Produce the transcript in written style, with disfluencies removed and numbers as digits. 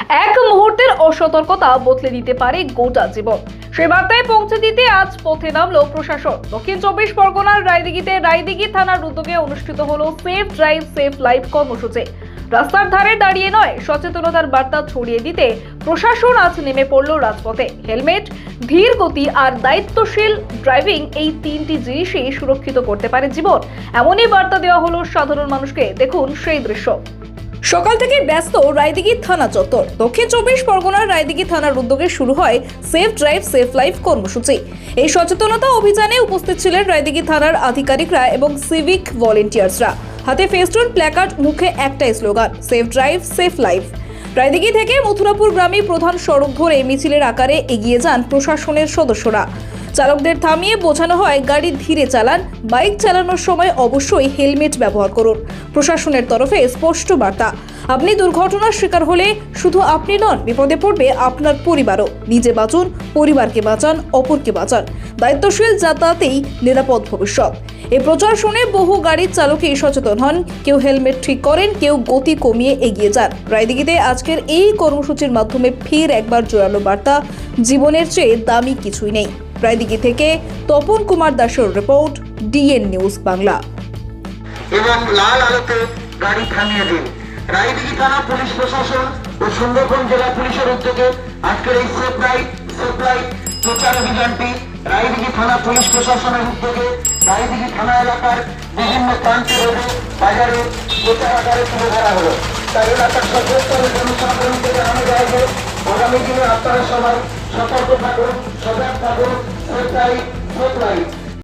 এক মুহূর্তের অসতর্কতা বদলে দিতে পারে গোটা জীবন। সেই বার্তায় পৌঁছে দিতে আজ পথে নামলো প্রশাসন। দক্ষিণ 24 পরগনার রায়দিঘি থানার উদ্যোগে অনুষ্ঠিত হলো সেফ ড্রাইভ সেফ লাইফ কর্মসূচি। রাস্তার ধারে দাঁড়িয়ে নয়, সচেতনতার বার্তা ছড়িয়ে দিতে প্রশাসন আজ নেমে পড়লো রাজপথে। হেলমেট, ধীর গতি আর দায়িত্বশীল ড্রাইভিং, এই তিনটি জিনিসই সুরক্ষিত করতে পারে জীবন। এমনই বার্তা দেওয়া হলো সাধারণ মানুষকে। দেখুন সেই দৃশ্য। সকাল থেকে ব্যস্ত রায়দিঘি থানা চত্বর। দক্ষিণ 24 পরগনার রায়দিঘি থানার উদ্যোগে শুরু হয় সেফ ড্রাইভ সেফ লাইফ কর্মসূচি। এই সচেতনতা অভিযানে উপস্থিত ছিলেন রায়দিঘি থানার আধিকারিকরা এবং সিভিক ভলেন্টিয়ার্সরা। হাতে ফেস্টুন, প্ল্যাকার্ড, মুখে একটাই slogan, safe drive safe life. Raidighi থেকে মথুরাপুর গ্রামে প্রধান সড়ক ধরে মিছিলের আকারে এগিয়ে যান প্রশাসনের সদস্যরা। চালকদের থামিয়ে বোঝানো হয়, গাড়ি ধীরে চালান, বাইক চালানোর সময় অবশ্যই হেলমেট ব্যবহার করুন। প্রশাসনের তরফে স্পষ্ট বার্তা, আপনি দুর্ঘটনার শিকার হলে শুধু আপনি নন, বিপদে পড়বে আপনার পরিবারও। নিজে বাঁচুন, পরিবারকে বাঁচান, অপরকে বাঁচান। দায়িত্বশীল যাতায়াতেই নিরাপদ ভবিষ্যৎ। এই প্রচার শুনে বহু গাড়ির চালকই সচেতন হন। কেউ হেলমেট ঠিক করেন, কেউ গতি কমিয়ে এগিয়ে যান। রায়দিঘিতে আজকের এই কর্মসূচির মাধ্যমে ফের একবার জোরালো বার্তা, জীবনের চেয়ে দামি কিছুই নেই। রায়দিঘি থেকে তপন কুমার দাসের রিপোর্ট, ডিএন নিউজ বাংলা। এবং লাল আলোতে গাড়ি থামিয়ে দিন। রায়দিঘি থানা পুলিশ প্রশাসন ও সুন্দরবন জেলা পুলিশের উদ্যোগে আজকের এই সেফ ড্রাইভ সেফ লাইফ প্রচার অভিযানটি রায়দিঘি থানা পুলিশ প্রশাসনের উদ্যোগে রায়দিঘি থানা এলাকার বিভিন্ন প্রান্তে রোডে, বাজারে প্রচার আকারে তুলে ধরা হলো। তাই এলাকার সর্বস্তরের জনসাধারণকে জানানো যায় যে আগামী দিনে আপনারা সবাই সতর্ক থাকুন, সজাগ থাকুন, সেফ ড্রাইভ সেফ লাইফ।